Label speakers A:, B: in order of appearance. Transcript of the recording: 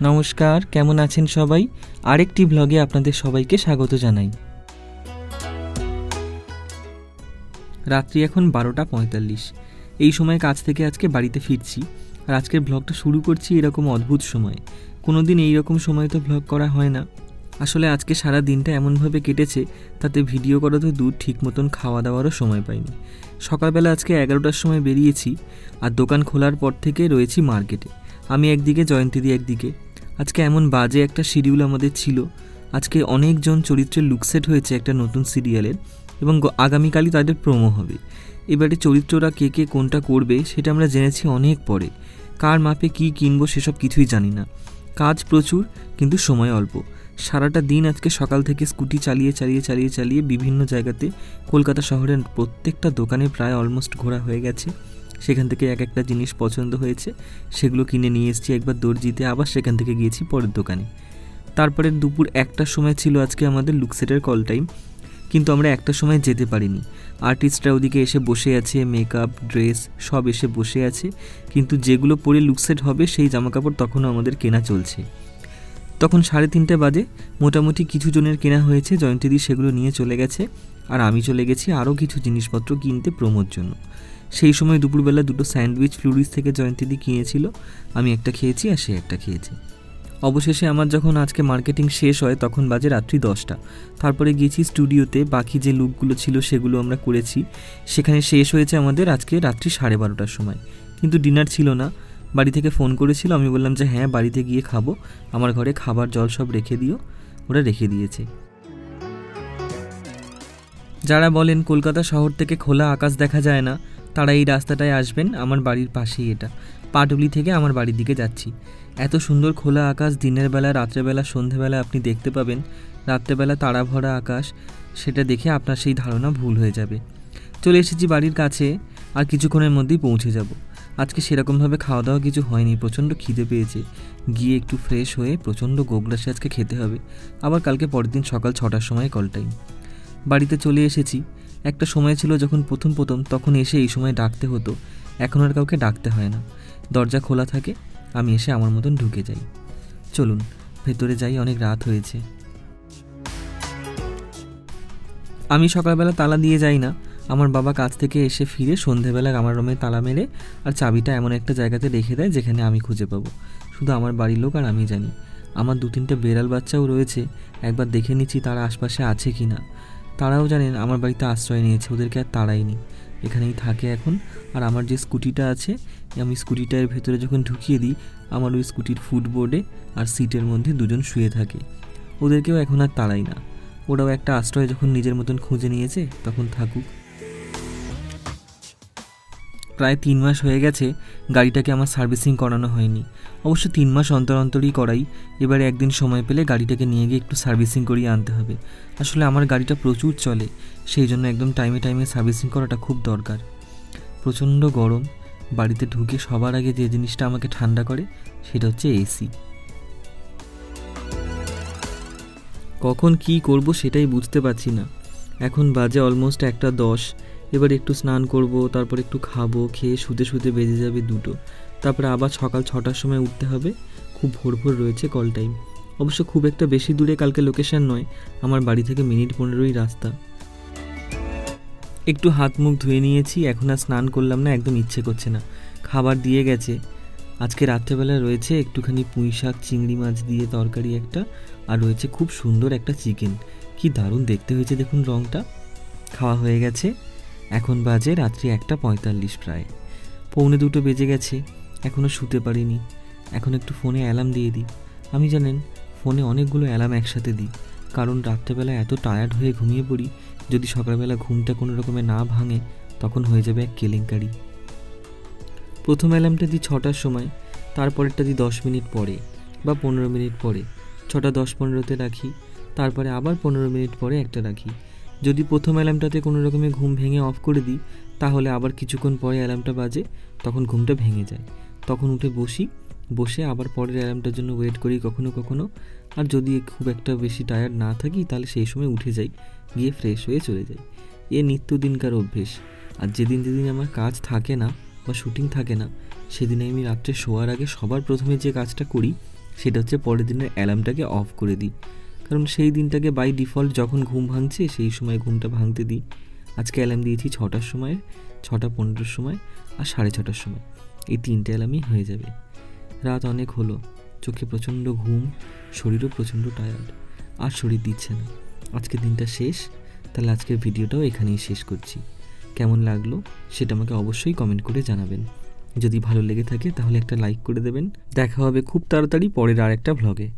A: নমস্কার, কেমন আছেন সবাই? আরেকটি ব্লগে আপনাদের সবাইকে স্বাগত জানাই। রাত্রি এখন 12:45। এই সময় কাজ থেকে আজকে বাড়িতে ফিরছি, আর আজকের ব্লগটা শুরু করছি এরকম অদ্ভুত সময়ে। কোনো দিন এইরকম সময় তো ব্লগ করা হয় না। আসলে আজকে সারা দিনটা এমনভাবে কেটেছে, তাতে ভিডিও করা তো দূর, ঠিক মতন খাওয়া দাওয়ারও সময় পাইনি। সকালবেলা আজকে 11টার সময় বেরিয়েছি, আর দোকান খোলার পর থেকে রয়েছি মার্কেটে। আমি একদিকে, জয়ন্তীদি একদিকে। আজকে এমন বাজে একটা শিডিউল আমাদের ছিল। আজকে অনেকজন চরিত্রের লুকসেট হয়েছে একটা নতুন সিরিয়ালের, এবং আগামীকালই তাদের প্রোমো হবে। এবারে চরিত্ররা কে কে কোনটা করবে সেটা আমরা জেনেছি অনেক পরে। কার মাপে কি কিনবো সেসব কিছুই জানি না। কাজ প্রচুর, কিন্তু সময় অল্প। সারাটা দিন আজকে সকাল থেকে স্কুটি চালিয়ে বিভিন্ন জায়গাতে কলকাতা শহরের প্রত্যেকটা দোকানে প্রায় অলমোস্ট ঘোরা হয়ে গেছে। সেখান থেকে এক একটা জিনিস পছন্দ হয়েছে, সেগুলো কিনে নিয়ে এসেছি একবার দর্জিতে, আবার সেখান থেকে গিয়েছি পরের দোকানে। তারপরে দুপুর 1টার সময় ছিল আজকে আমাদের লুকসেটের কল টাইম, কিন্তু আমরা 1টার সময় যেতে পারিনি। আর্টিস্টরা ওদিকে এসে বসে আছে, মেকআপ, ড্রেস সব এসে বসে আছে, কিন্তু যেগুলো পরে লুকসেট হবে সেই জামাকাপড় তখনও আমাদের কেনা চলছে। তখন 3:30 বাজে। মোটামুটি কিছু জনের কেনা হয়েছে, জয়ন্তীদি সেগুলো নিয়ে চলে গেছে, আর আমি চলে গেছি আরও কিছু জিনিসপত্র কিনতে প্রোমোর জন্য। সেই সময় দুপুরবেলা 2টো স্যান্ডউইচ ফ্লুরিস থেকে জয়ন্তীদি কিনেছিল। আমি একটা খেয়েছি আর সে একটা খেয়েছে। অবশেষে আমার যখন আজকে মার্কেটিং শেষ হয় তখন বাজে রাত্রি 10টা। তারপরে গিয়েছি স্টুডিওতে, বাকি যে লুকগুলো ছিল সেগুলো আমরা করেছি। সেখানে শেষ হয়েছে আমাদের আজকে রাত্রি 12:30টার সময়। কিন্তু ডিনার ছিল না। বাড়ি থেকে ফোন করেছিল, আমি বললাম যে হ্যাঁ বাড়িতে গিয়ে খাবো, আমার ঘরে খাবার জল সব রেখে দিও। ওরা রেখে দিয়েছে। যারা বলেন কলকাতা শহর থেকে খোলা আকাশ দেখা যায় না, তারা এই রাস্তাটায় আসবেন। আমার বাড়ির পাশেই এটা। পাটুলি থেকে আমার বাড়ির দিকে যাচ্ছি। এত সুন্দর খোলা আকাশ দিনের বেলা, রাত্রেবেলা, সন্ধেবেলা আপনি দেখতে পাবেন। রাত্রেবেলা তারা ভরা আকাশ, সেটা দেখে আপনার সেই ধারণা ভুল হয়ে যাবে। চলে এসেছি বাড়ির কাছে, আর কিছুক্ষণের মধ্যেই পৌঁছে যাব। আজকে সেরকমভাবে খাওয়া দাওয়া কিছু হয়নি, প্রচণ্ড খিদে পেয়েছে। গিয়ে একটু ফ্রেশ হয়ে প্রচণ্ড গোগ্রাসে আজকে খেতে হবে। আবার কালকে পরের দিন সকাল 6টার সময় কল টাইম। বাড়িতে চলে এসেছি। একটা সময় ছিল যখন প্রথম তখন এসে এই সময় ডাকতে হতো। এখন আর কাউকে ডাকতে হয় না, দরজা খোলা থাকে, আমি এসে আমার মতন ঢুকে যাই। চলুন ভেতরে যাই, অনেক রাত হয়েছে। আমি সকালবেলা তালা দিয়ে যাই না। আমার বাবা কাজ থেকে এসে ফিরে সন্ধেবেলা আমার রুমে তালা মেরে আর চাবিটা এমন একটা জায়গাতে রেখে দেয় যেখানে আমি খুঁজে পাবো। শুধু আমার বাড়ির লোক আর আমি জানি। আমার 2-3টে বেড়াল বাচ্চাও রয়েছে, একবার দেখে নিচ্ছি তারা আশপাশে আছে কি না। তারাও জানেন আমার বাড়িতে আশ্রয় নিয়েছে, ওদেরকে আর তাড়াইনি, এখানেই থাকে এখন। আর আমার যে স্কুটিটা আছে, আমি স্কুটিটার ভেতরে যখন ঢুকিয়ে দিই, আমার ওই স্কুটির ফুটবোর্ডে আর সিটের মধ্যে দুজন শুয়ে থাকে। ওদেরকেও এখন আর তাড়াই না, ওরাও একটা আশ্রয় যখন নিজের মতন খুঁজে নিয়েছে তখন থাকুক। প্রায় 3 মাস হয়ে গেছে গাড়িটাকে আমার সার্ভিসিং করানো হয়নি। অবশ্য 3 মাস অন্তর অন্তরই করাই। এবারে একদিন সময় পেলে গাড়িটাকে নিয়ে গিয়ে একটু সার্ভিসিং করিয়ে আনতে হবে। আসলে আমার গাড়িটা প্রচুর চলে, সেই জন্য একদম টাইমে সার্ভিসিং করাটা খুব দরকার। প্রচণ্ড গরম। বাড়িতে ঢুকে সবার আগে যে জিনিসটা আমাকে ঠান্ডা করে সেটা হচ্ছে এসি। কখন কি করব সেটাই বুঝতে পারছি না। এখন বাজে অলমোস্ট 1:10। এবার একটু স্নান করব, তারপর একটু খাবো, খেয়ে শুতে বেজে যাবে 2টো। তারপরে আবার সকাল 6টার সময় উঠতে হবে। খুব ভোর রয়েছে কল টাইম। অবশ্য খুব একটা বেশি দূরে কালকে লোকেশন নয়, আমার বাড়ি থেকে মিনিট 15ই রাস্তা। একটু হাত মুখ ধুয়ে নিয়েছি, এখন আর স্নান করলাম না, একদম ইচ্ছে করছে না। খাবার দিয়ে গেছে। আজকে রাত্রেবেলা রয়েছে একটুখানি পুঁই শাক চিংড়ি মাছ দিয়ে তরকারি একটা, আর রয়েছে খুব সুন্দর একটা চিকেন। কি দারুণ দেখতে হয়েছে দেখুন রঙটা। খাওয়া হয়ে গেছে। এখন বাজে রাত্রি 1:45, প্রায় 1:45 বেজে গেছে। এখনও শুতে পারিনি। এখন একটু ফোনে অ্যালার্ম দিয়ে দিই। আমি জানেন ফোনে অনেকগুলো অ্যালার্ম একসাথে দিই, কারণ রাত্রেবেলা এত টায়ার্ড হয়ে ঘুমিয়ে পড়ি, যদি সকালবেলা ঘুমটা কোনো রকমে না ভাঙে তখন হয়ে যাবে এক কেলেঙ্কারি। প্রথম অ্যালার্মটা দিই 6টার সময়, তারপরেরটা দিই 10 মিনিট পরে বা 15 মিনিট পরে। 6:10-15তে রাখি, তারপরে আবার 15 মিনিট পরে একটা রাখি। যদি প্রথম অ্যালার্মটাতে কোনো রকমে ঘুম ভেঙে অফ করে দিই, তাহলে আবার কিছুক্ষণ পরে অ্যালার্মটা বাজে, তখন ঘুমটা ভেঙে যায়। তখন উঠে বসে আবার পরের অ্যালার্মটার জন্য ওয়েট করি কখনো। আর যদি খুব একটা বেশি টায়ার্ড না থাকি তাহলে সেই সময় উঠে যাই, গিয়ে ফ্রেশ হয়ে চলে যাই। এ নিত্যদিনকার অভ্যেস। আর যেদিন আমার কাজ থাকে না বা শুটিং থাকে না, সেদিনে আমি রাত্রে শোয়ার আগে সবার প্রথমে যে কাজটা করি সেটা হচ্ছে পরের দিনের অ্যালার্মটাকে অফ করে দিই, কারণ সেই দিনটাকে বাই ডিফল্ট যখন ঘুম ভাঙছে সেই সময় ঘুমটা ভাঙতে দিই। আজকে অ্যালার্ম দিয়েছি 6টার সময়, 6:15 সময় আর 6:30 সময়, এই 3টে অ্যালার্মই হয়ে যাবে। রাত অনেক হলো, চোখে প্রচণ্ড ঘুম, শরীরও প্রচণ্ড টায়ার্ড, আর শরীর দিচ্ছে না। আজকের দিনটা শেষ, তাহলে আজকের ভিডিওটাও এখানেই শেষ করছি। কেমন লাগলো সেটা আমাকে অবশ্যই কমেন্ট করে জানাবেন। যদি ভালো লেগে থাকে তাহলে একটা লাইক করে দেবেন। দেখা হবে খুব তাড়াতাড়ি পরের আর একটা ভ্লগে।